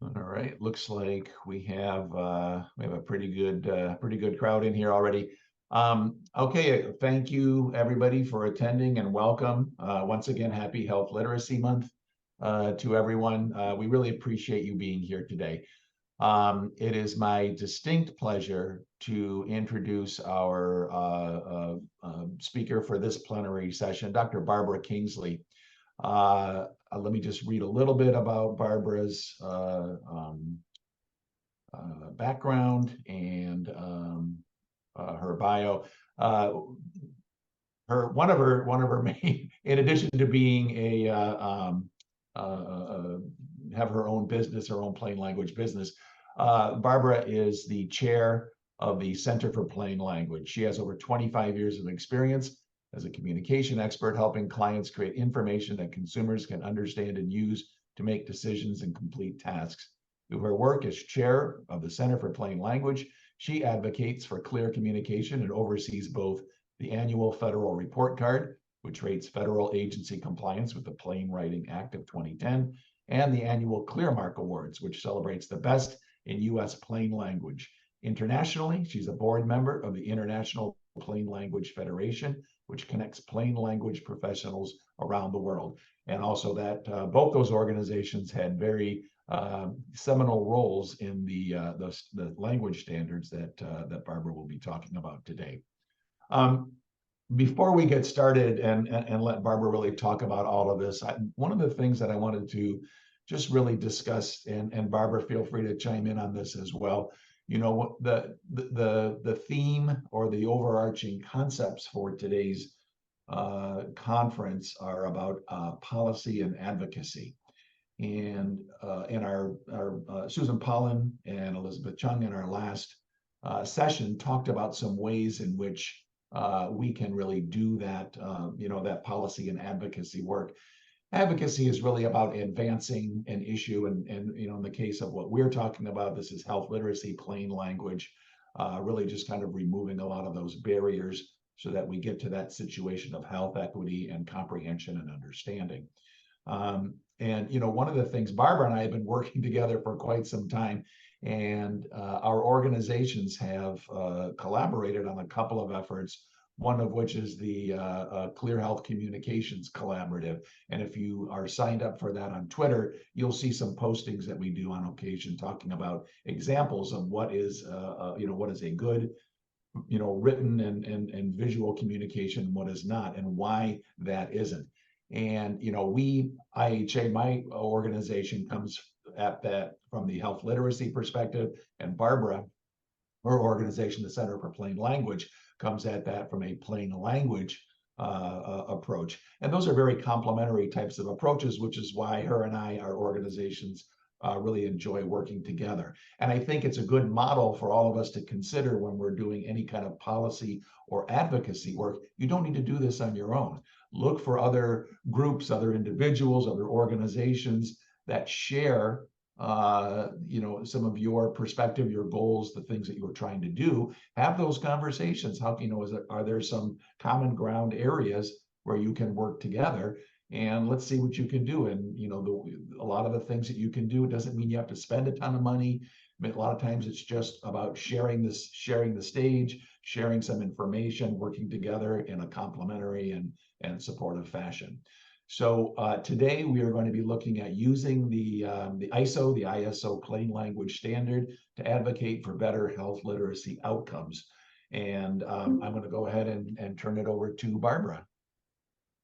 All right, looks like we have a pretty good crowd in here already. Okay, thank you everybody for attending and welcome. Once again, happy Health Literacy Month to everyone. We really appreciate you being here today. It is my distinct pleasure to introduce our speaker for this plenary session, Dr. Barbara Kingsley. Let me just read a little bit about Barbara's background and her bio. One of her main, in addition to being have her own business, her own plain language business, Barbara is the chair of the Center for Plain Language. She has over 25 years of experience as a communication expert, helping clients create information that consumers can understand and use to make decisions and complete tasks. Through her work as chair of the Center for Plain Language, she advocates for clear communication and oversees both the annual Federal Report Card, which rates federal agency compliance with the Plain Writing Act of 2010, and the annual Clearmark Awards, which celebrates the best in U.S. plain language. Internationally, she's a board member of the International Plain Language Federation, which connects plain language professionals around the world. And also that both those organizations had very seminal roles in the language standards that Barbara will be talking about today. Before we get started and let Barbara really talk about all of this, one of the things that I wanted to just really discuss, and Barbara, feel free to chime in on this as well. You know, the theme or the overarching concepts for today's conference are about policy and advocacy. And in our Susan Pollan and Elizabeth Chung in our last session talked about some ways in which we can really do that, that policy and advocacy work. Advocacy is really about advancing an issue, and in the case of what we're talking about, this is health literacy, plain language, really just kind of removing a lot of those barriers so that we get to that situation of health equity and comprehension and understanding. And one of the things, Barbara and I have been working together for quite some time, and our organizations have collaborated on a couple of efforts, one of which is the Clear Health Communications Collaborative. And if you are signed up for that on Twitter, you'll see some postings that we do on occasion talking about examples of what is a good written and visual communication, what is not, and why that isn't. And IHA, my organization, comes at that from the health literacy perspective, and Barbara, her organization, the Center for Plain Language, comes at that from a plain language approach. And those are very complementary types of approaches, which is why her and I, our organizations, really enjoy working together. And I think it's a good model for all of us to consider when we're doing any kind of policy or advocacy work. You don't need to do this on your own. Look for other groups, other individuals, other organizations that share some of your perspective, your goals, the things that you're trying to do. Have those conversations. How are there some common ground areas where you can work together? And let's see what you can do. And a lot of the things that you can do, it doesn't mean you have to spend a ton of money. I mean, a lot of times it's just about sharing the stage, sharing some information, working together in a complementary and supportive fashion. So today we are going to be looking at using the ISO plain language standard to advocate for better health literacy outcomes. And I'm going to go ahead and turn it over to Barbara.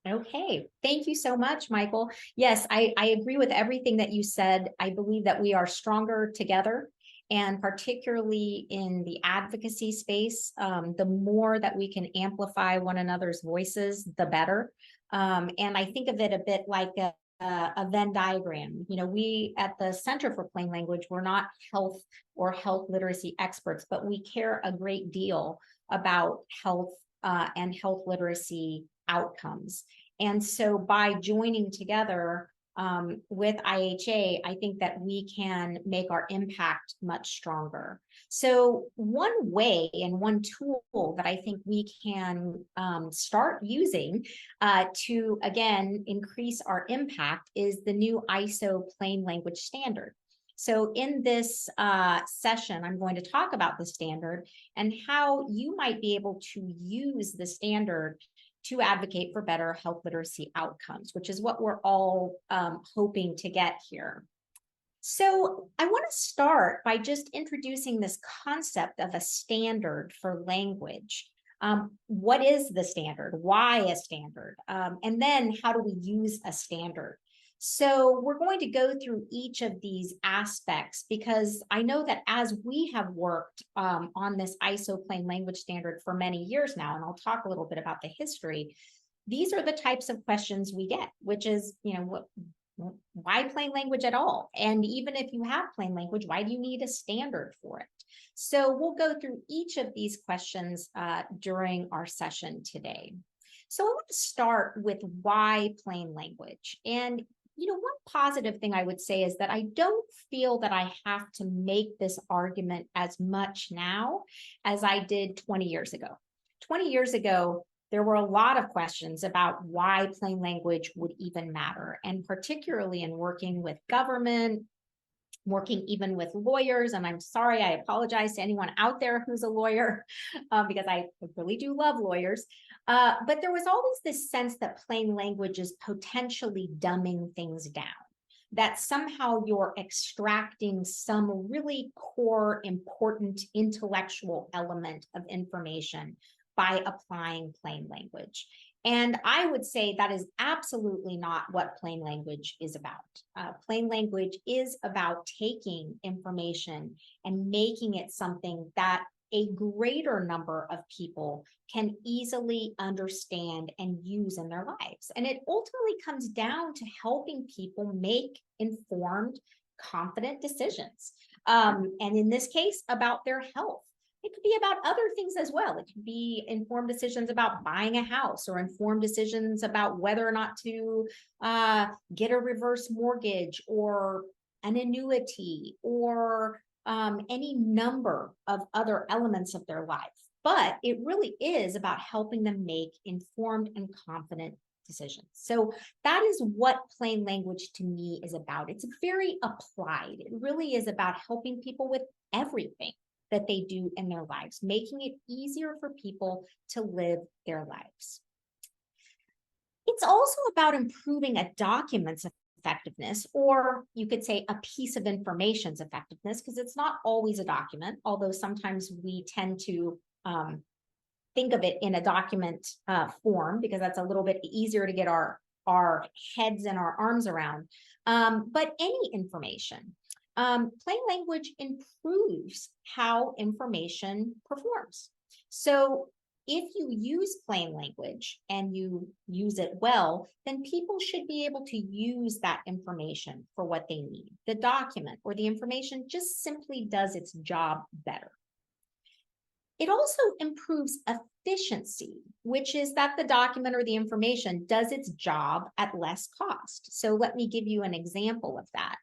Okay, thank you so much, Michael. Yes, I agree with everything that you said. I believe that we are stronger together, and particularly in the advocacy space, the more that we can amplify one another's voices, the better. And I think of it a bit like a Venn diagram. We at the Center for Plain Language, we're not health or health literacy experts, but we care a great deal about health and health literacy outcomes. And so by joining together with IHA, I think that we can make our impact much stronger. So one way and one tool that I think we can start using to, again, increase our impact is the new ISO plain language standard. So in this session, I'm going to talk about the standard and how you might be able to use the standard to advocate for better health literacy outcomes, which is what we're all hoping to get here. So I want to start by just introducing this concept of a standard for language. What is the standard? Why a standard? And then how do we use a standard? So we're going to go through each of these aspects because I know that as we have worked on this ISO plain language standard for many years now, and I'll talk a little bit about the history, these are the types of questions we get, which is, why plain language at all? And even if you have plain language, why do you need a standard for it? So we'll go through each of these questions during our session today. So I want to start with why plain language. And one positive thing I would say is that I don't feel that I have to make this argument as much now as I did 20 years ago. 20 years ago, there were a lot of questions about why plain language would even matter, and particularly in working with government, working even with lawyers. And I'm sorry, I apologize to anyone out there who's a lawyer because I really do love lawyers. But there was always this sense that plain language is potentially dumbing things down, that somehow you're extracting some really core, important intellectual element of information by applying plain language. And I would say that is absolutely not what plain language is about. Plain language is about taking information and making it something that a greater number of people can easily understand and use in their lives. And it ultimately comes down to helping people make informed, confident decisions. And in this case, about their health. It could be about other things as well. It could be informed decisions about buying a house, or informed decisions about whether or not to get a reverse mortgage or an annuity, or any number of other elements of their life. But it really is about helping them make informed and confident decisions. So that is what plain language to me is about. It's very applied. It really is about helping people with everything that they do in their lives, making it easier for people to live their lives. It's also about improving a document's effectiveness, or you could say a piece of information's effectiveness, because it's not always a document, although sometimes we tend to think of it in a document form, because that's a little bit easier to get our heads and our arms around. But any information. Plain language improves how information performs. So if you use plain language and you use it well, then people should be able to use that information for what they need. The document or the information just simply does its job better. It also improves efficiency, which is that the document or the information does its job at less cost. So let me give you an example of that.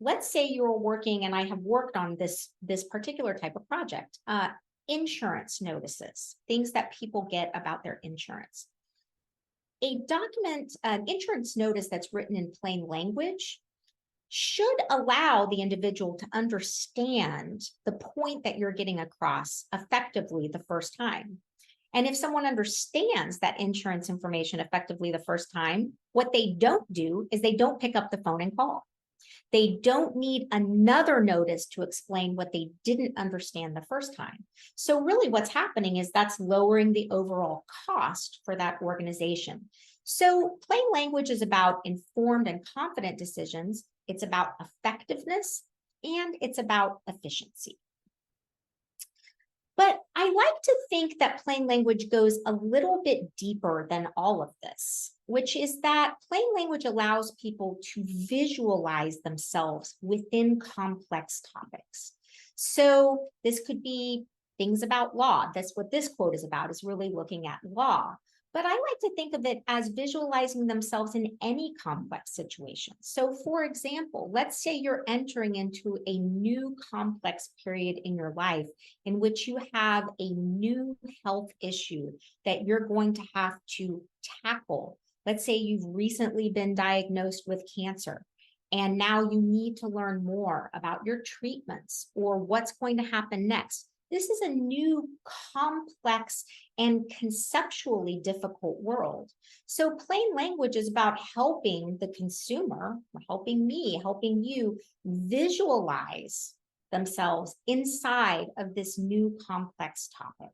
Let's say you're working, and I have worked on this particular type of project, insurance notices, things that people get about their insurance. A document, an insurance notice that's written in plain language should allow the individual to understand the point that you're getting across effectively the first time. And if someone understands that insurance information effectively the first time, what they don't do is they don't pick up the phone and call. They don't need another notice to explain what they didn't understand the first time. So really what's happening is that's lowering the overall cost for that organization. So plain language is about informed and confident decisions. It's about effectiveness, and it's about efficiency. But I like to think that plain language goes a little bit deeper than all of this, which is that plain language allows people to visualize themselves within complex topics. So this could be things about law. That's what this quote is about, is really looking at law. But I like to think of it as visualizing themselves in any complex situation. So for example, let's say you're entering into a new complex period in your life in which you have a new health issue that you're going to have to tackle. Let's say you've recently been diagnosed with cancer, And now you need to learn more about your treatments or what's going to happen next. This is a new, complex, and conceptually difficult world. So plain language is about helping the consumer, helping me, helping you visualize themselves inside of this new complex topic.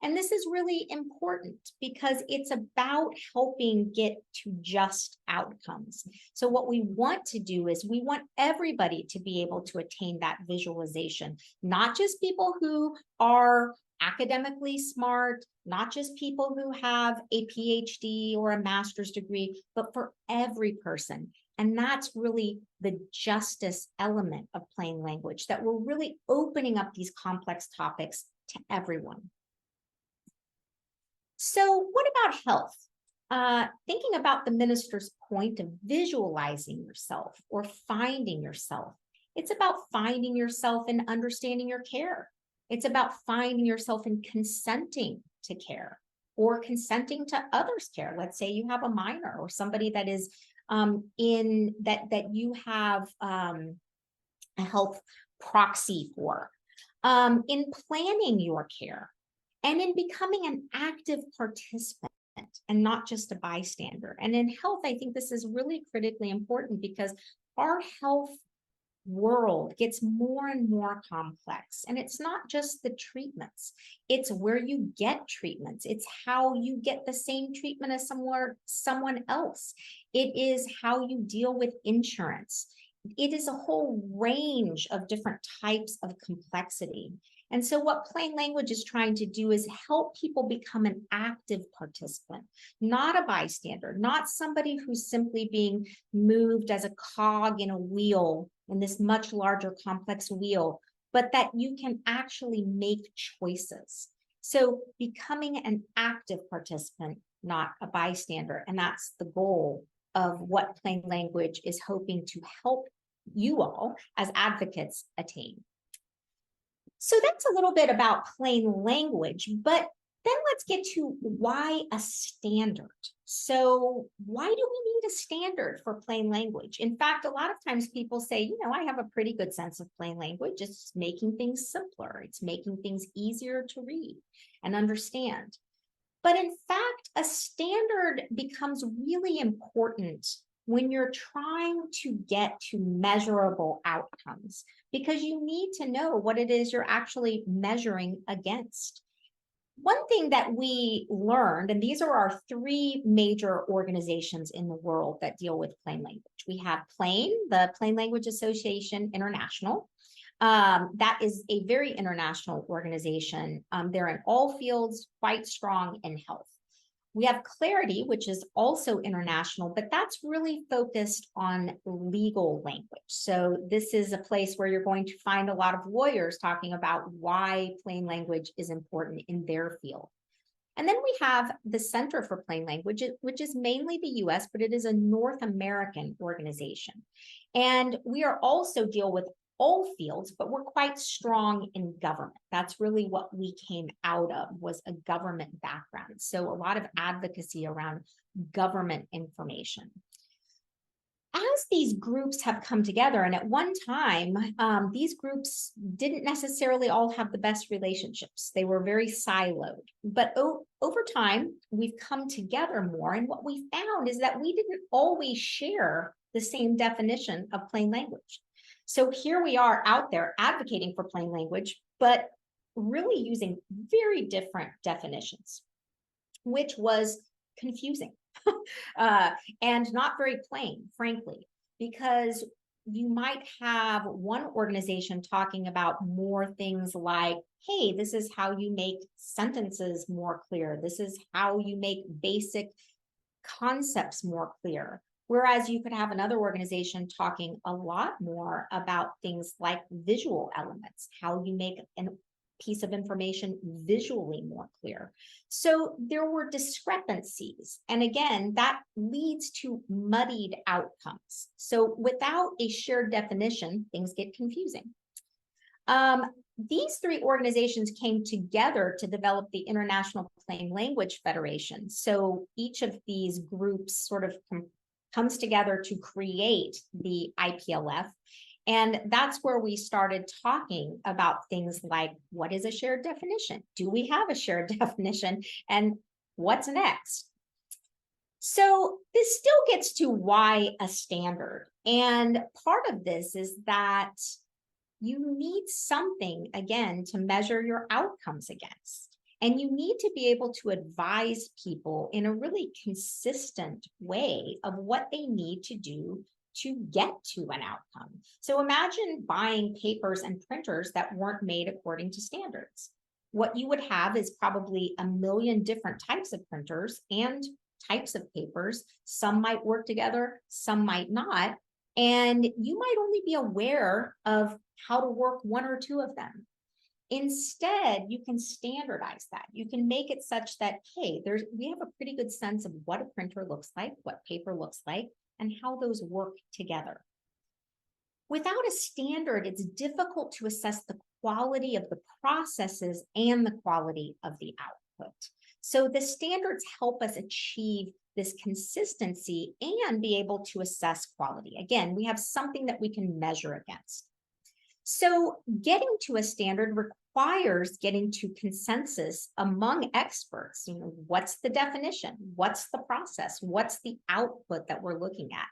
And this is really important because it's about helping get to just outcomes. So what we want to do is we want everybody to be able to attain that visualization, not just people who are academically smart, not just people who have a PhD or a master's degree, but for every person. And that's really the justice element of plain language, that we're really opening up these complex topics to everyone. So what about health? Thinking about the minister's point of visualizing yourself or finding yourself, it's about finding yourself and understanding your care. It's about finding yourself and consenting to care or consenting to others' care. Let's say you have a minor or somebody that is that you have a health proxy for, in planning your care, and in becoming an active participant and not just a bystander. And in health, I think this is really critically important because our health world gets more and more complex. And it's not just the treatments, it's where you get treatments. It's how you get the same treatment as someone else. It is how you deal with insurance. It is a whole range of different types of complexity. And so what plain language is trying to do is help people become an active participant, not a bystander, not somebody who's simply being moved as a cog in a wheel, in this much larger complex wheel, but that you can actually make choices. So becoming an active participant, not a bystander. And that's the goal of what plain language is hoping to help you all as advocates attain. So that's a little bit about plain language, but then let's get to why a standard. So why do we need a standard for plain language? In fact, a lot of times people say, you know, I have a pretty good sense of plain language. It's making things simpler. It's making things easier to read and understand. But in fact, a standard becomes really important when you're trying to get to measurable outcomes, because you need to know what it is you're actually measuring against. One thing that we learned, and these are our three major organizations in the world that deal with plain language. We have PLAIN, the Plain Language Association International. That is a very international organization. They're in all fields, quite strong in health. We have Clarity, which is also international, but that's really focused on legal language. So this is a place where you're going to find a lot of lawyers talking about why plain language is important in their field. And then we have the Center for Plain Language, which is mainly the US, but it is a North American organization. And we are also deal with all fields, but we're quite strong in government. That's really what we came out of, was a government background. So a lot of advocacy around government information. As these groups have come together, and at one time, these groups didn't necessarily all have the best relationships. They were very siloed. But over time, we've come together more. And what we found is that we didn't always share the same definition of plain language. So here we are out there advocating for plain language, but really using very different definitions, which was confusing and not very plain, frankly, because you might have one organization talking about more things like, hey, this is how you make sentences more clear. This is how you make basic concepts more clear. Whereas you could have another organization talking a lot more about things like visual elements, how you make a piece of information visually more clear. So there were discrepancies. And again, that leads to muddied outcomes. So without a shared definition, things get confusing. These three organizations came together to develop the International Plain Language Federation. So each of these groups sort of comes together to create the IPLF. And that's where we started talking about things like, what is a shared definition? Do we have a shared definition? And what's next? So this still gets to why a standard. And part of this is that you need something, again, to measure your outcomes against. And you need to be able to advise people in a really consistent way of what they need to do to get to an outcome. So imagine buying papers and printers that weren't made according to standards. What you would have is probably a million different types of printers and types of papers. Some might work together, some might not. And you might only be aware of how to work one or two of them. Instead, you can standardize that. You can make it such that, hey, we have a pretty good sense of what a printer looks like, what paper looks like, and how those work together. Without a standard, it's difficult to assess the quality of the processes and the quality of the output. So the standards help us achieve this consistency and be able to assess quality. Again, we have something that we can measure against. So getting to a standard requires getting to consensus among experts. You know, what's the definition? What's the process? What's the output that we're looking at?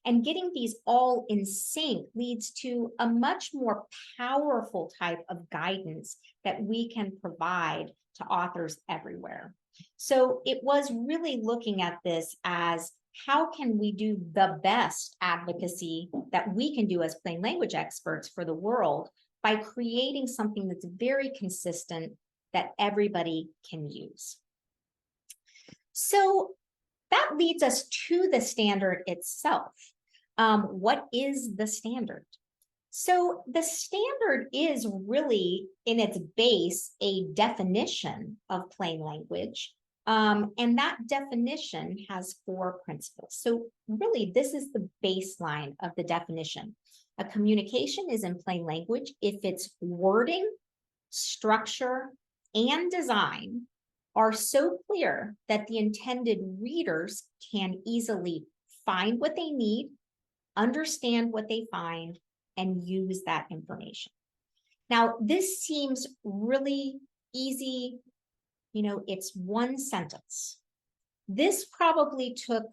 And getting these all in sync leads to a much more powerful type of guidance that we can provide to authors everywhere. So it was really looking at this as, how can we do the best advocacy that we can do as plain language experts for the world by creating something that's very consistent that everybody can use? So that leads us to the standard itself. What is the standard? So the standard is really, in its base, a definition of plain language. And that definition has 4 principles. So really, this is the baseline of the definition. A communication is in plain language if its wording, structure, and design are so clear that the intended readers can easily find what they need, understand what they find, and use that information. Now, this seems really easy. You know, it's one sentence. This probably took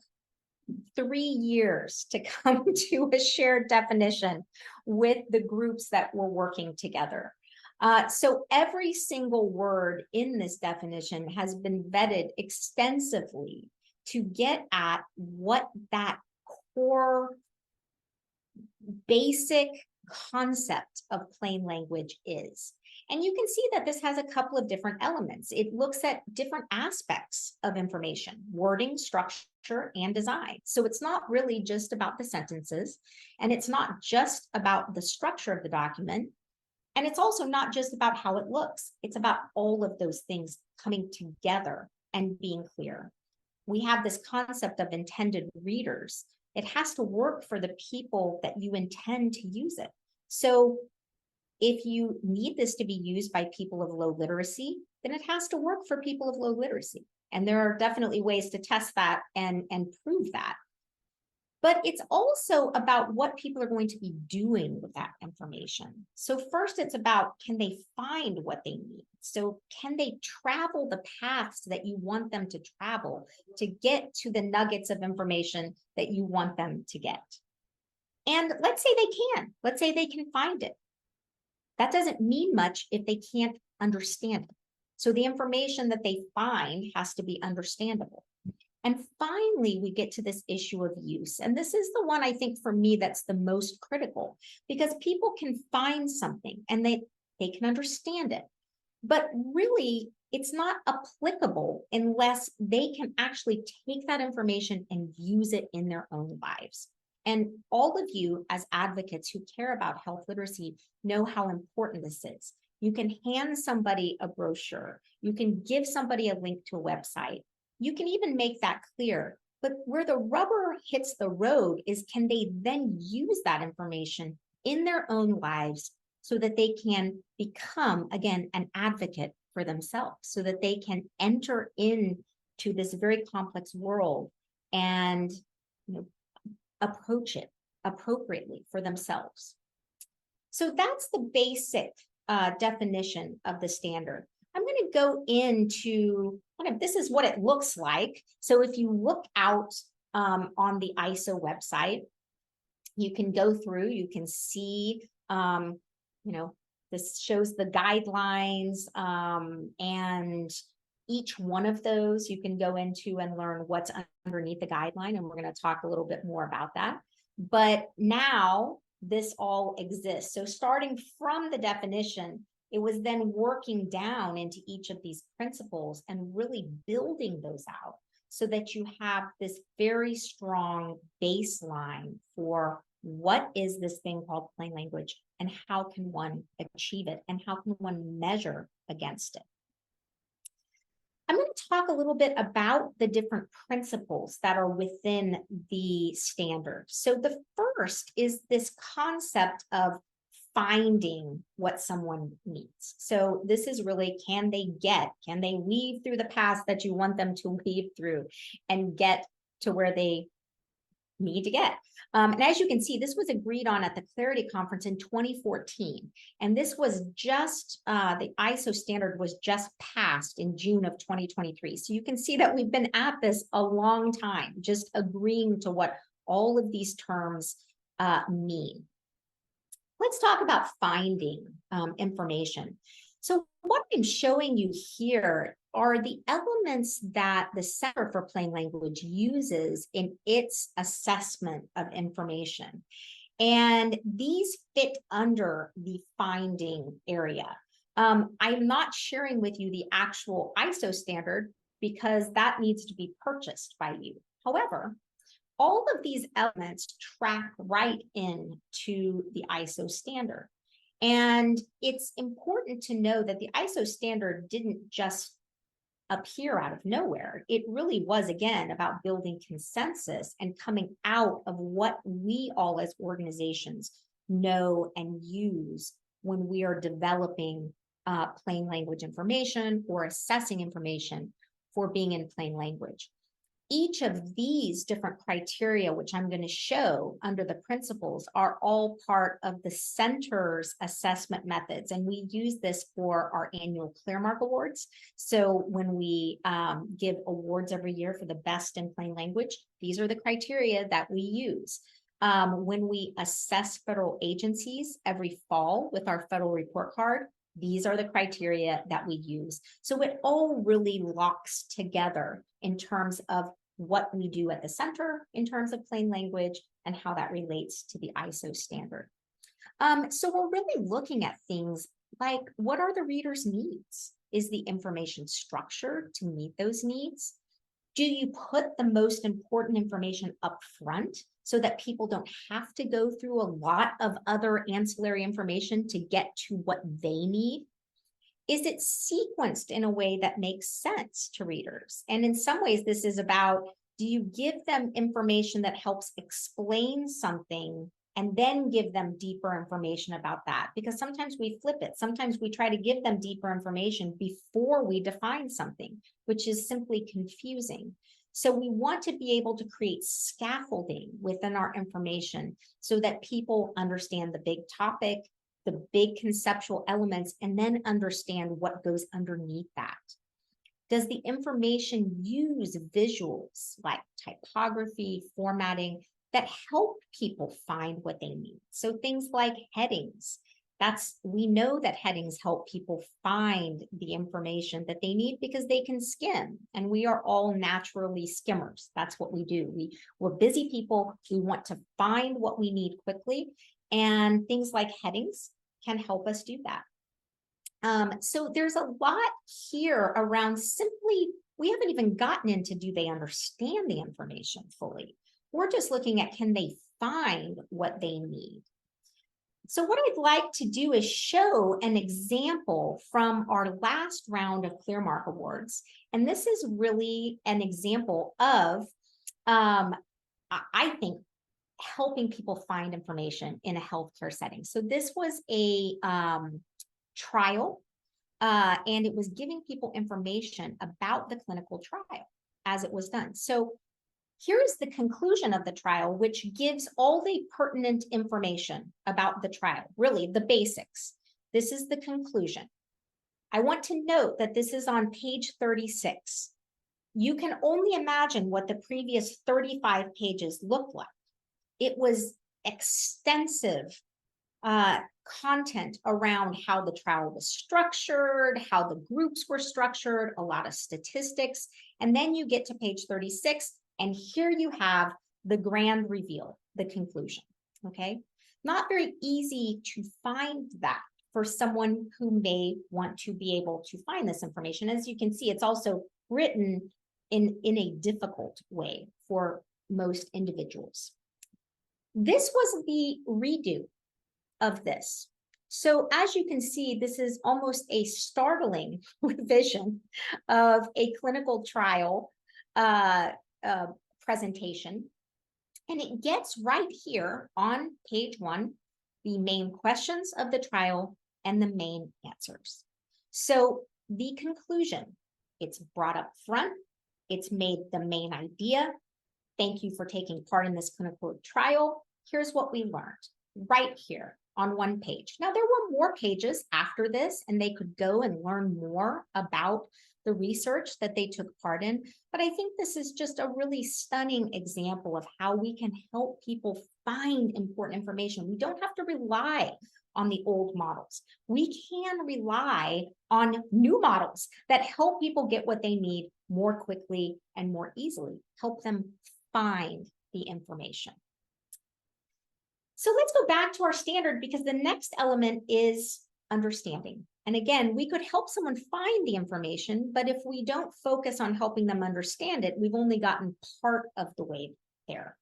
3 years to come to a shared definition with the groups that were working together. So every single word in this definition has been vetted extensively to get at what that core basic concept of plain language is. And you can see that this has a couple of different elements. It looks at different aspects of information, wording, structure, and design. So it's not really just about the sentences, and it's not just about the structure of the document, and it's also not just about how it looks. It's about all of those things coming together and being clear. We have this concept of intended readers. It has to work for the people that you intend to use it. So if you need this to be used by people of low literacy, then it has to work for people of low literacy. And there are definitely ways to test that and prove that. But it's also about what people are going to be doing with that information. So first, it's about, can they find what they need? So can they travel the paths that you want them to travel to get to the nuggets of information that you want them to get? And let's say they can. Let's say they can find it. That doesn't mean much if they can't understand it. So the information that they find has to be understandable. And finally, we get to this issue of use. And this is the one I think for me that's the most critical, because people can find something and they can understand it. But really, it's not applicable unless they can actually take that information and use it in their own lives. And all of you as advocates who care about health literacy know how important this is. You can hand somebody a brochure. You can give somebody a link to a website. You can even make that clear. But where the rubber hits the road is, can they then use that information in their own lives so that they can become, again, an advocate for themselves, so that they can enter into this very complex world and approach it appropriately for themselves. So that's the basic definition of the standard. I'm going to go into kind of, this is what it looks like. So if you look out on the ISO website, you can go through, you can see, this shows the guidelines, and each one of those you can go into and learn what's underneath the guideline. And we're going to talk a little bit more about that. But now this all exists. So starting from the definition, it was then working down into each of these principles and really building those out so that you have this very strong baseline for what is this thing called plain language and how can one achieve it and how can one measure against it. I'm going to talk a little bit about the different principles that are within the standard. So the first is this concept of finding what someone needs. So this is really, can they weave through the paths that you want them to weave through and get to where they need to get. And as you can see, this was agreed on at the Clarity Conference in 2014. And this was just, the ISO standard was just passed in June of 2023. So you can see that we've been at this a long time, just agreeing to what all of these terms mean. Let's talk about finding information. So what I'm showing you here are the elements that the Center for Plain Language uses in its assessment of information. And these fit under the finding area. I'm not sharing with you the actual ISO standard because that needs to be purchased by you. However, all of these elements track right into the ISO standard. And it's important to know that the ISO standard didn't just appear out of nowhere. It really was, again, about building consensus and coming out of what we all as organizations know and use when we are developing plain language information or assessing information for being in plain language. Each of these different criteria, which I'm going to show under the principles, are all part of the center's assessment methods. And we use this for our annual ClearMark Awards. So when we give awards every year for the best in plain language, these are the criteria that we use. When we assess federal agencies every fall with our federal report card, these are the criteria that we use. So it all really locks together in terms of what we do at the center in terms of plain language and how that relates to the ISO standard. So we're really looking at things like, what are the reader's needs? Is the information structured to meet those needs? Do you put the most important information up front so that people don't have to go through a lot of other ancillary information to get to what they need? Is it sequenced in a way that makes sense to readers? And in some ways, this is about, do you give them information that helps explain something and then give them deeper information about that? Because sometimes we flip it. Sometimes we try to give them deeper information before we define something, which is simply confusing. So we want to be able to create scaffolding within our information so that people understand the big topic, the big conceptual elements, and then understand what goes underneath that. Does the information use visuals like typography, formatting that help people find what they need? So things like headings. We know that headings help people find the information that they need because they can skim, and we are all naturally skimmers. That's what we do. We're busy people. We want to find what we need quickly, and things like headings can help us do that. So there's a lot here around simply, we haven't even gotten into, do they understand the information fully? We're just looking at, can they find what they need? So what I'd like to do is show an example from our last round of ClearMark Awards. And this is really an example of, I think, helping people find information in a healthcare setting. So this was a trial, and it was giving people information about the clinical trial as it was done. So Here is the conclusion of the trial, which gives all the pertinent information about the trial, really the basics. This is the conclusion. I want to note that this is on page 36. You can only imagine what the previous 35 pages looked like. It was extensive content around how the trial was structured, how the groups were structured, a lot of statistics. And then you get to page 36, and here you have the grand reveal, the conclusion, okay? Not very easy to find that for someone who may want to be able to find this information. As you can see, it's also written in a difficult way for most individuals. This was the redo of this. So as you can see, this is almost a startling revision of a clinical trial presentation. And it gets right here on page 1, the main questions of the trial and the main answers. So the conclusion, it's brought up front, it's made the main idea. Thank you for taking part in this clinical trial. Here's what we learned right here on 1 page. Now, there were more pages after this, and they could go and learn more about the research that they took part in. But I think this is just a really stunning example of how we can help people find important information. We don't have to rely on the old models. We can rely on new models that help people get what they need more quickly and more easily, help them find the information. So let's go back to our standard, because the next element is understanding. And again, we could help someone find the information, but if we don't focus on helping them understand it, we've only gotten part of the way there.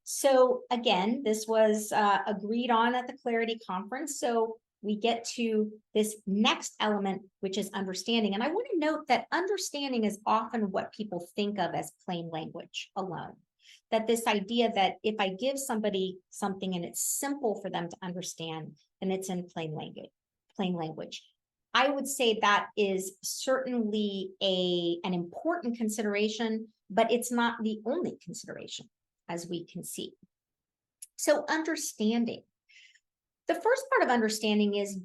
So again, this was agreed on at the Clarity Conference. So we get to this next element, which is understanding. And I want to note that understanding is often what people think of as plain language alone. That this idea that if I give somebody something and it's simple for them to understand, then it's in plain language. I would say that is certainly an important consideration, but it's not the only consideration, as we can see. So understanding. The first part of understanding is,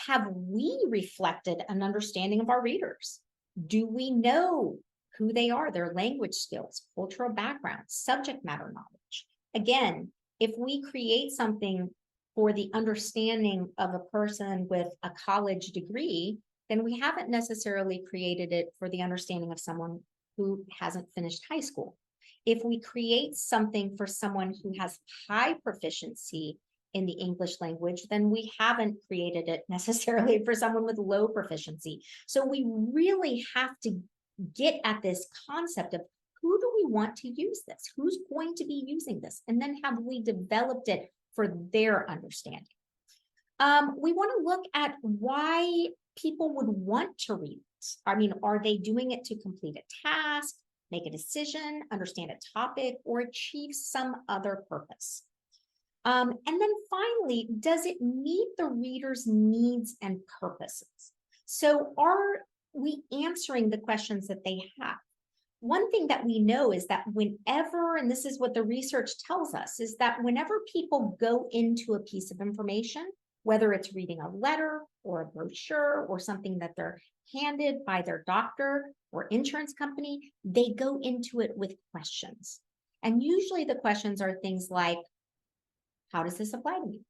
have we reflected an understanding of our readers? Do we know who they are, their language skills, cultural background, subject matter knowledge? Again, if we create something for the understanding of a person with a college degree, then we haven't necessarily created it for the understanding of someone who hasn't finished high school. If we create something for someone who has high proficiency in the English language, then we haven't created it necessarily for someone with low proficiency. So we really have to get at this concept of, who do we want to use this? Who's going to be using this? And then have we developed it for their understanding? We want to look at why people would want to read this. I mean, are they doing it to complete a task, make a decision, understand a topic, or achieve some other purpose? And then finally, does it meet the reader's needs and purposes? So are we answering the questions that they have? One thing that we know is that whenever, and this is what the research tells us, is that whenever people go into a piece of information, whether it's reading a letter or a brochure or something that they're handed by their doctor or insurance company, they go into it with questions. And usually the questions are things like, how does this apply to me?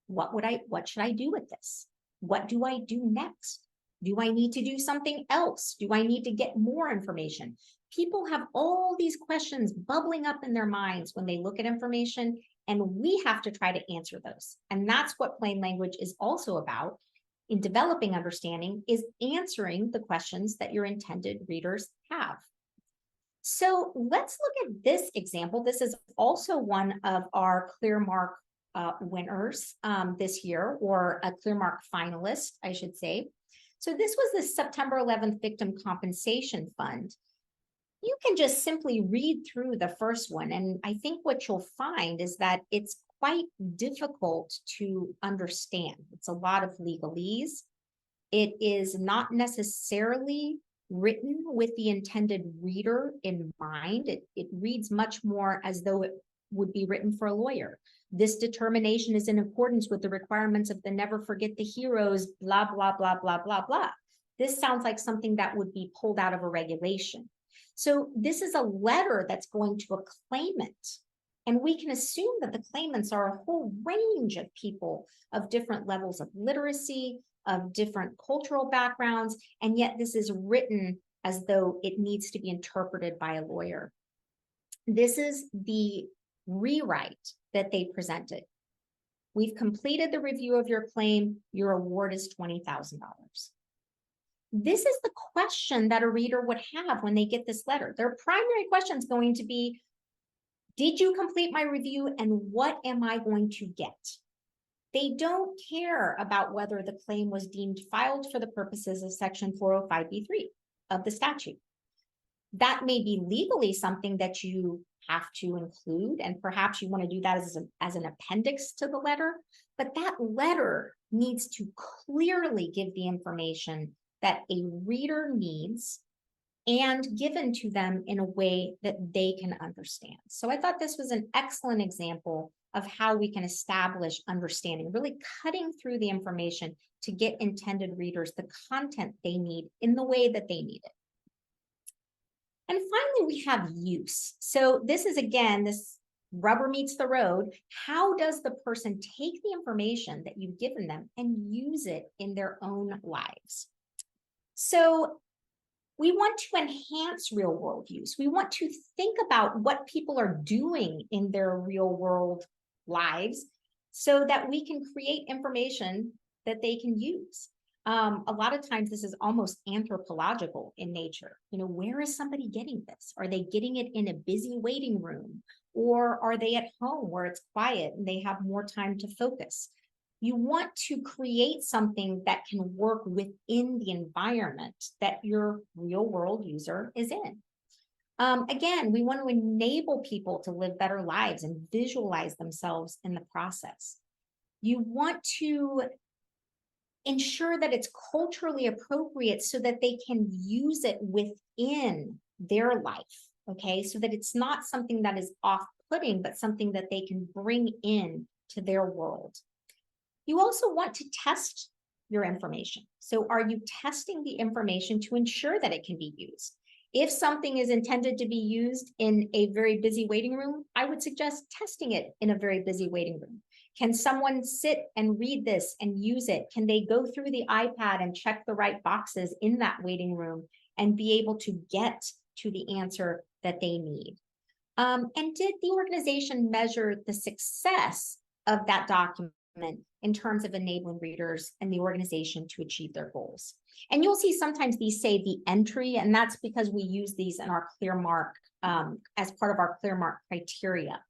What should I do with this? What do I do next? Do I need to do something else? Do I need to get more information? People have all these questions bubbling up in their minds when they look at information, and we have to try to answer those. And that's what plain language is also about in developing understanding, is answering the questions that your intended readers have. So let's look at this example. This is also one of our ClearMark winners this year, or a ClearMark finalist, I should say. So this was the September 11th Victim Compensation Fund. You can just simply read through the first one, and I think what you'll find is that it's quite difficult to understand. It's a lot of legalese. It is not necessarily written with the intended reader in mind. It reads much more as though it would be written for a lawyer. This determination is in accordance with the requirements of the Never Forget the Heroes, blah, blah, blah, blah, blah, blah. This sounds like something that would be pulled out of a regulation. So this is a letter that's going to a claimant. And we can assume that the claimants are a whole range of people of different levels of literacy, of different cultural backgrounds, and yet this is written as though it needs to be interpreted by a lawyer. This is the rewrite that they presented. We've completed the review of your claim. Your award is $20,000. This is the question that a reader would have when they get this letter. Their primary question is going to be, did you complete my review and what am I going to get? They don't care about whether the claim was deemed filed for the purposes of Section 405(b)(3) of the statute. That may be legally something that you have to include, and perhaps you want to do that as an appendix to the letter, but that letter needs to clearly give the information that a reader needs and given to them in a way that they can understand. So I thought this was an excellent example of how we can establish understanding, really cutting through the information to get intended readers the content they need in the way that they need it. And finally, we have use. So this is, again, this rubber meets the road. How does the person take the information that you've given them and use it in their own lives? So we want to enhance real world use. We want to think about what people are doing in their real world lives so that we can create information that they can use. A lot of times this is almost anthropological in nature. You know, where is somebody getting this? Are they getting it in a busy waiting room? Or are they at home where it's quiet and they have more time to focus? You want to create something that can work within the environment that your real world user is in. Again, we want to enable people to live better lives and visualize themselves in the process. You want to ensure that it's culturally appropriate so that they can use it within their life, okay? So that it's not something that is off-putting, but something that they can bring in to their world. You also want to test your information. So are you testing the information to ensure that it can be used? If something is intended to be used in a very busy waiting room, I would suggest testing it in a very busy waiting room. Can someone sit and read this and use it? Can they go through the iPad and check the right boxes in that waiting room and be able to get to the answer that they need? And did the organization measure the success of that document in terms of enabling readers and the organization to achieve their goals? And you'll see sometimes these say the entry, and that's because we use these in our ClearMark as part of our ClearMark criteria.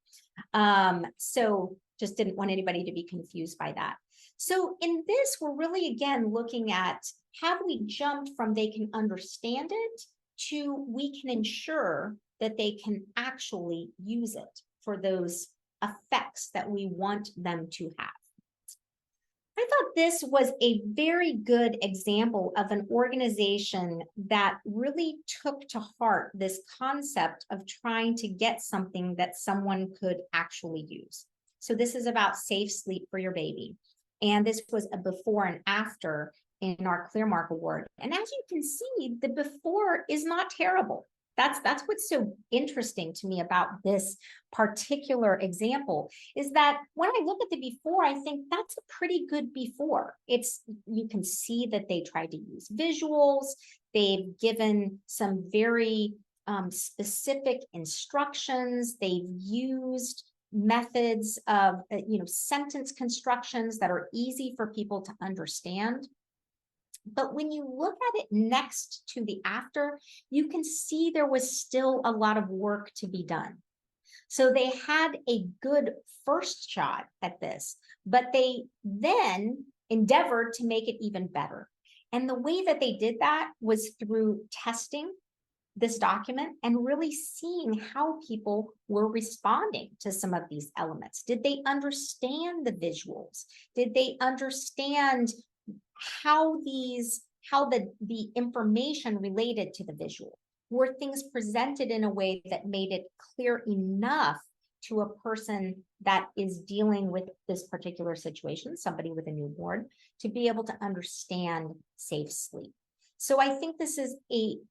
So just didn't want anybody to be confused by that. So in this, we're really, again, looking at, have we jumped from they can understand it to we can ensure that they can actually use it for those effects that we want them to have. I thought this was a very good example of an organization that really took to heart this concept of trying to get something that someone could actually use. So this is about safe sleep for your baby. And this was a before and after in our ClearMark Award. And as you can see, the before is not terrible. That's what's so interesting to me about this particular example, is that when I look at the before, I think that's a pretty good before. You can see that they tried to use visuals. They've given some very specific instructions. They've used methods of sentence constructions that are easy for people to understand. But when you look at it next to the after, you can see there was still a lot of work to be done. So they had a good first shot at this, but they then endeavored to make it even better. And the way that they did that was through testing this document and really seeing how people were responding to some of these elements. Did they understand the visuals? Did they understand how these how the information related to the visual, were things presented in a way that made it clear enough to a person that is dealing with this particular situation, somebody with a newborn, to be able to understand safe sleep. So I think this is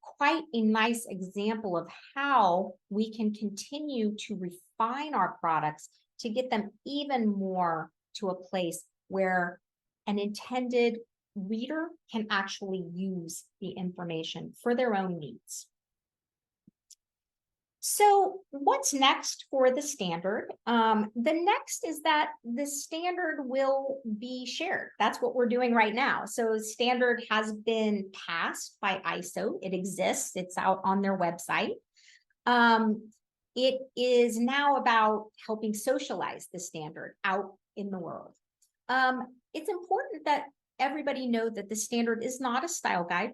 quite a nice example of how we can continue to refine our products to get them even more to a place where an intended reader can actually use the information for their own needs. So what's next for the standard? The next is that the standard will be shared. That's what we're doing right now. So standard has been passed by ISO. It exists. It's out on their website. It is now about helping socialize the standard out in the world. It's important that everybody know that the standard is not a style guide.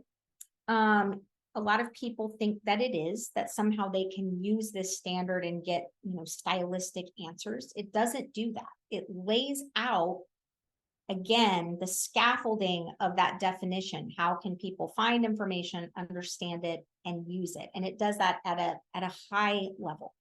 A lot of people think that it is, that somehow they can use this standard and get, stylistic answers. It doesn't do that. It lays out, again, the scaffolding of that definition. How can people find information, understand it, and use it? And it does that at a high level.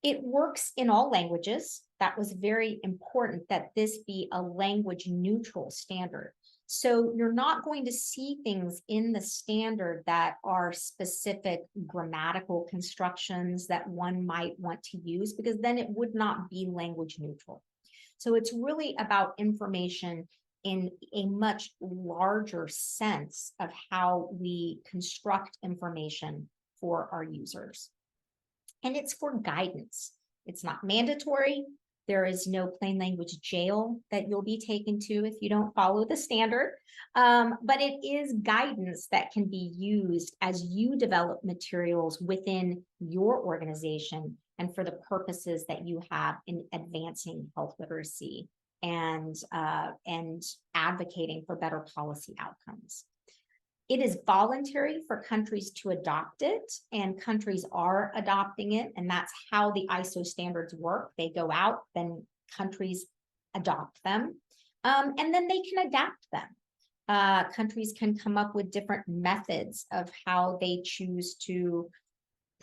It works in all languages. That was very important, that this be a language neutral standard. So you're not going to see things in the standard that are specific grammatical constructions that one might want to use, because then it would not be language neutral. So it's really about information in a much larger sense of how we construct information for our users. And it's for guidance. It's not mandatory. There is no plain language jail that you'll be taken to if you don't follow the standard. But it is guidance that can be used as you develop materials within your organization and for the purposes that you have in advancing health literacy and advocating for better policy outcomes. It is voluntary for countries to adopt it, and countries are adopting it, and that's how the ISO standards work. They go out, then countries adopt them, and then they can adapt them. Countries can come up with different methods of how they choose to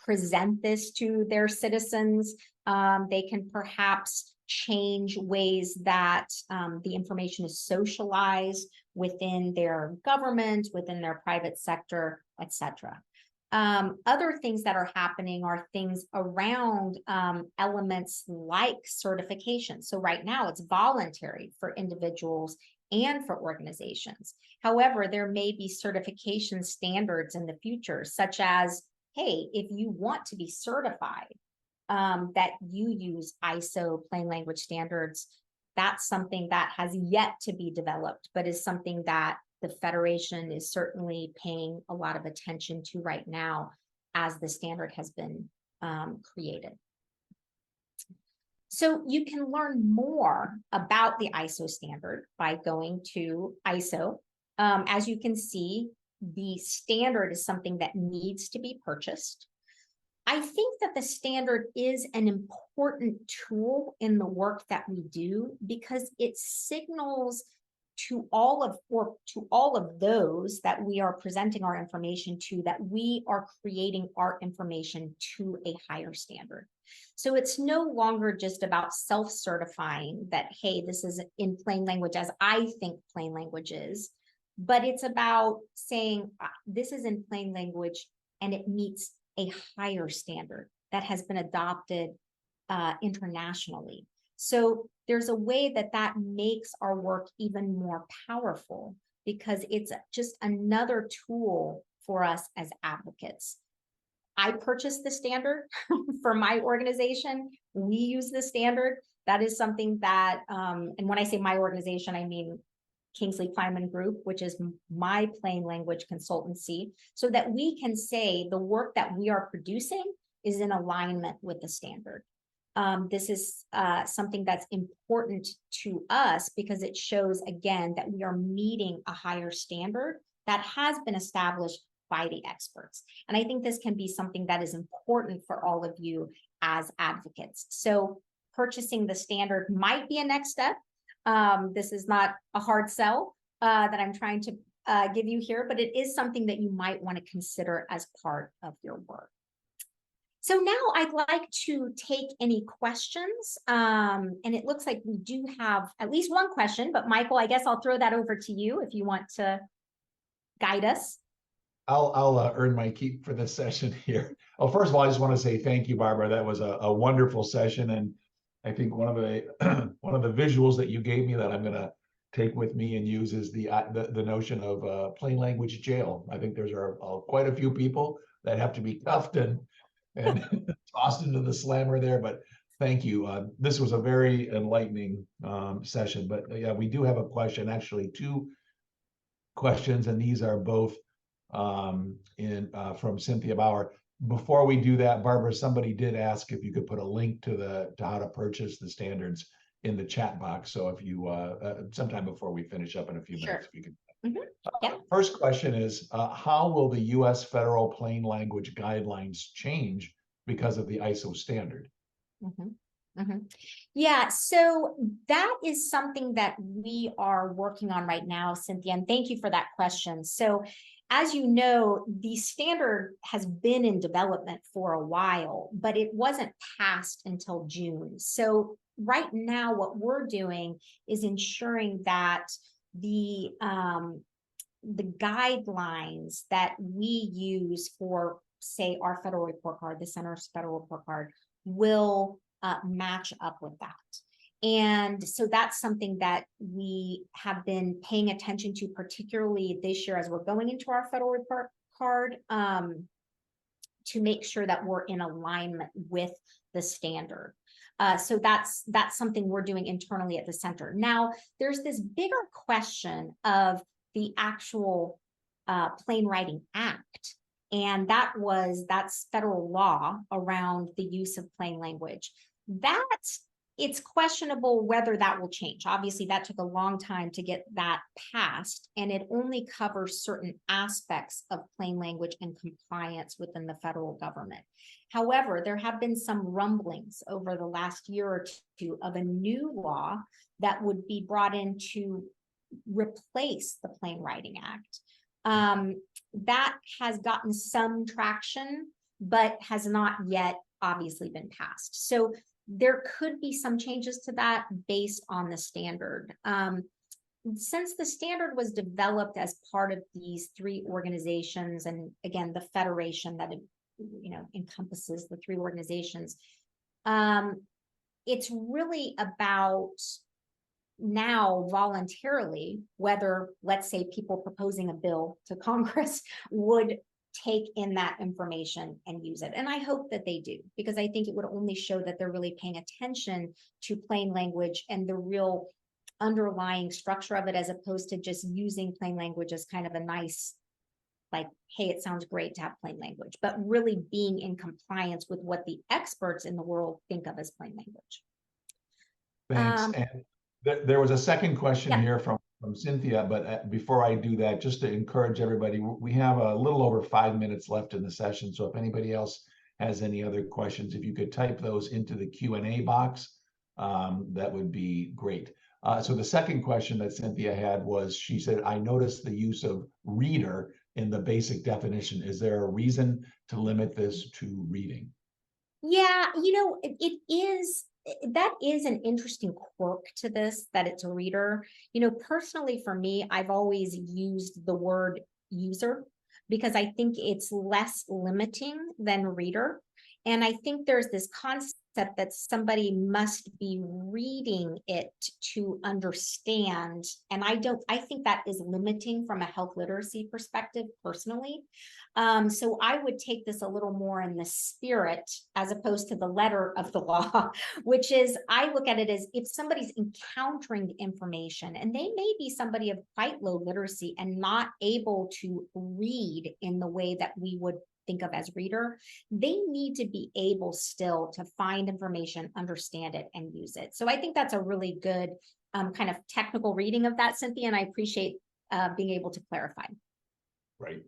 present this to their citizens. They can perhaps change ways that the information is socialized within their government, within their private sector, etc. Other things that are happening are things around elements like certification. So right now it's voluntary for individuals and for organizations. However, there may be certification standards in the future, such as, hey, if you want to be certified, that you use ISO plain language standards, that's something that has yet to be developed, but is something that the Federation is certainly paying a lot of attention to right now as the standard has been created. So you can learn more about the ISO standard by going to ISO. As you can see, the standard is something that needs to be purchased. I think that the standard is an important tool in the work that we do, because it signals to all of those that we are presenting our information to that we are creating our information to a higher standard. So it's no longer just about self-certifying that, hey, this is in plain language as I think plain language is, but it's about saying this is in plain language and it meets a higher standard that has been adopted internationally. So there's a way that that makes our work even more powerful, because it's just another tool for us as advocates. I purchased the standard for my organization. We use the standard. That is something that, and when I say my organization, I mean Kingsley Kleinman Group, which is my plain language consultancy, so that we can say the work that we are producing is in alignment with the standard. This is something that's important to us because it shows, again, that we are meeting a higher standard that has been established by the experts. And I think this can be something that is important for all of you as advocates. So purchasing the standard might be a next step. This is not a hard sell that I'm trying to give you here, but it is something that you might want to consider as part of your work. So now I'd like to take any questions. And it looks like we do have at least one question, but Michael, I guess I'll throw that over to you if you want to guide us. I'll earn my keep for this session here. Well, first of all, I just want to say thank you, Barbara. That was a wonderful session, and I think one of the one of the visuals that you gave me that I'm going to take with me and use is the notion of plain language jail. I think there's quite a few people that have to be cuffed and tossed into the slammer there. But thank you. This was a very enlightening session. But yeah, we do have a question, actually two questions, and these are both from Cynthia Bauer. Before we do that, Barbara, somebody did ask if you could put a link to how to purchase the standards in the chat box. So if you sometime before we finish up in a few minutes, if you could. Yeah. First question is, how will the U.S. federal plain language guidelines change because of the ISO standard? Yeah, so that is something that we are working on right now, Cynthia, and thank you for that question. So as you know, the standard has been in development for a while, but it wasn't passed until June. So right now, what we're doing is ensuring that the guidelines that we use for, say, our federal report card, the Center's federal report card, will match up with that. And so that's something that we have been paying attention to, particularly this year as we're going into our federal report card, to make sure that we're in alignment with the standard. So that's something we're doing internally at the center. Now, there's this bigger question of the actual Plain Writing Act. And that's federal law around the use of plain language. It's questionable whether that will change. Obviously, that took a long time to get that passed, and it only covers certain aspects of plain language and compliance within the federal government. However, there have been some rumblings over the last year or two of a new law that would be brought in to replace the Plain Writing Act. That has gotten some traction, but has not yet obviously been passed. So there could be some changes to that based on the standard. Since the standard was developed as part of these three organizations, and again, the federation that encompasses the three organizations, it's really about now voluntarily whether, let's say, people proposing a bill to Congress would take in that information and use it. And I hope that they do, because I think it would only show that they're really paying attention to plain language and the real underlying structure of it, as opposed to just using plain language as kind of a nice, like, hey, it sounds great to have plain language, but really being in compliance with what the experts in the world think of as plain language. Thanks. And there was a second question here from Cynthia, but before I do that, just to encourage everybody, we have a little over 5 minutes left in the session. So if anybody else has any other questions, if you could type those into the Q&A box, that would be great. So the second question that Cynthia had was, she said, I noticed the use of reader in the basic definition. Is there a reason to limit this to reading? Yeah, that is an interesting quirk to this, that it's a reader. Personally for me, I've always used the word user because I think it's less limiting than reader. And I think there's this concept that somebody must be reading it to understand. And I think that is limiting from a health literacy perspective personally. So I would take this a little more in the spirit as opposed to the letter of the law, which is, I look at it as if somebody's encountering the information, and they may be somebody of quite low literacy and not able to read in the way that we would think of as reader, they need to be able still to find information, understand it, and use it. So I think that's a really good kind of technical reading of that, Cynthia, and I appreciate being able to clarify. Right.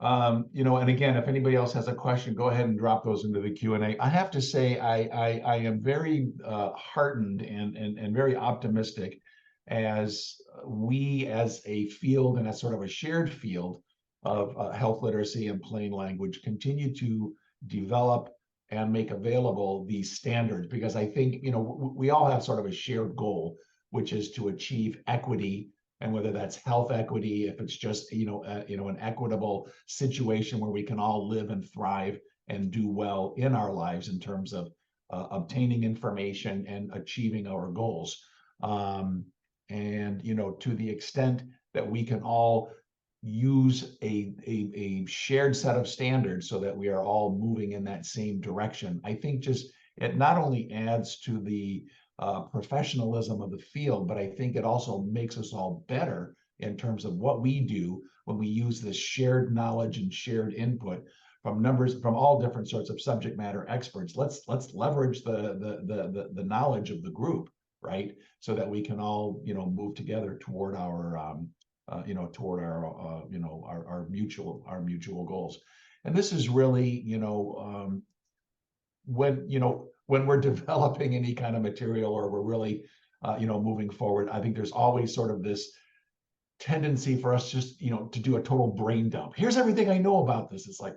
And again, if anybody else has a question, go ahead and drop those into the Q&A. I have to say, I am very heartened and very optimistic as we as a field and as sort of a shared field of health literacy and plain language continue to develop and make available these standards, because I think, we all have sort of a shared goal, which is to achieve equity. And whether that's health equity, if it's just, an equitable situation where we can all live and thrive and do well in our lives in terms of obtaining information and achieving our goals. And to the extent that we can all use a shared set of standards so that we are all moving in that same direction, I think just it not only adds to the professionalism of the field, but I think it also makes us all better in terms of what we do when we use this shared knowledge and shared input from all different sorts of subject matter experts. Let's leverage the knowledge of the group, right? So that we can all, move together toward our our mutual goals. And this is really, when we're developing any kind of material, or we're really, moving forward, I think there's always sort of this tendency for us just, to do a total brain dump. Here's everything I know about this. It's like,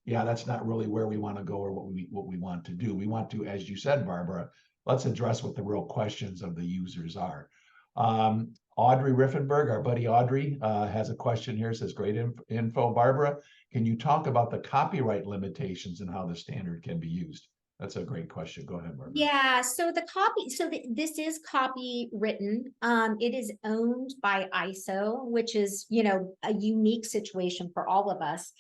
yeah, that's not really where we want to go or what we want to do. We want to, as you said, Barbara, let's address what the real questions of the users are. Audrey Riffenberg, our buddy Audrey, has a question here. Says, great info, Barbara. Can you talk about the copyright limitations and how the standard can be used? That's a great question. Go ahead, Barbara. Yeah, so this is copywritten. It is owned by ISO, which is, a unique situation for all of us,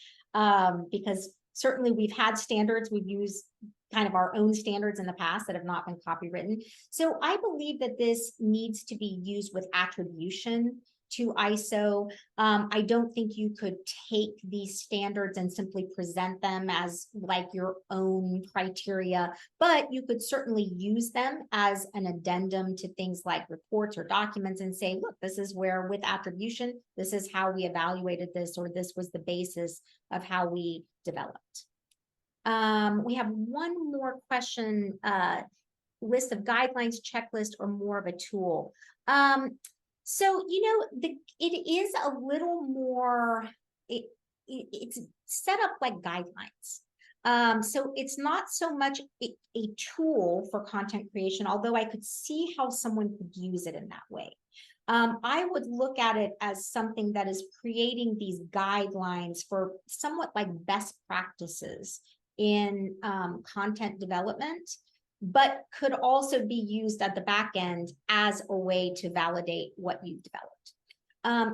because certainly we've had standards, we've used kind of our own standards in the past that have not been copywritten. So I believe that this needs to be used with attribution to ISO. I don't think you could take these standards and simply present them as like your own criteria, but you could certainly use them as an addendum to things like reports or documents and say, look, this is where with attribution, this is how we evaluated this, or this was the basis of how we developed. We have one more question, list of guidelines, checklist, or more of a tool. So, it is a little more, it's set up like guidelines. So it's not so much a tool for content creation, although I could see how someone could use it in that way. I would look at it as something that is creating these guidelines for somewhat like best practices in content development, but could also be used at the back end as a way to validate what you've developed.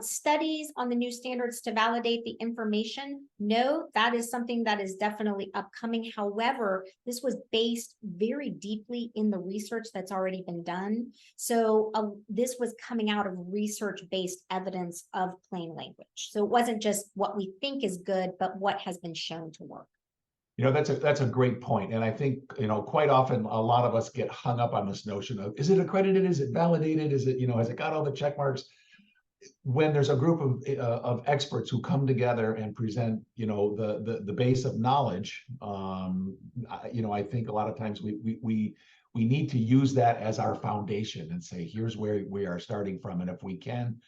Studies on the new standards to validate the information, no, that is something that is definitely upcoming. However, this was based very deeply in the research that's already been done. So this was coming out of research-based evidence of plain language. So it wasn't just what we think is good, but what has been shown to work. That's a great point. And I think, quite often a lot of us get hung up on this notion of, is it accredited? Is it validated? Is it, has it got all the check marks? When there's a group of experts who come together and present, the base of knowledge, I think a lot of times we need to use that as our foundation and say, here's where we are starting from. And if we can,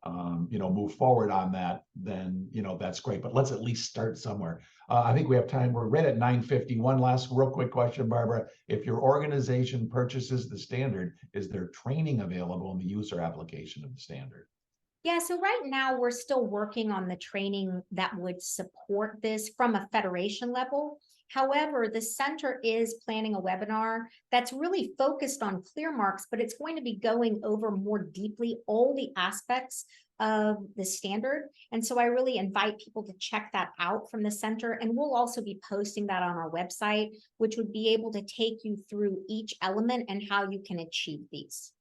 move forward on that, then, that's great. But let's at least start somewhere. I think we have time. We're right at 9:51. Last real quick question, Barbara. If your organization purchases the standard, is there training available in the user application of the standard? Yeah, so right now we're still working on the training that would support this from a federation level. However, the center is planning a webinar that's really focused on ClearMarks, but it's going to be going over more deeply all the aspects of the standard. And so I really invite people to check that out from the center. And we'll also be posting that on our website, which would be able to take you through each element and how you can achieve these.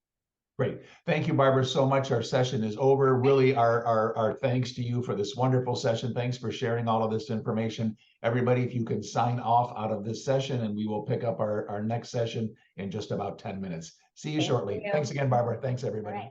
Great. Thank you, Barbara, so much. Our session is over. Really, our thanks to you for this wonderful session. Thanks for sharing all of this information. Everybody, if you can sign off out of this session, and we will pick up our next session in just about 10 minutes. See you shortly. Thanks again, Barbara. Thanks, everybody.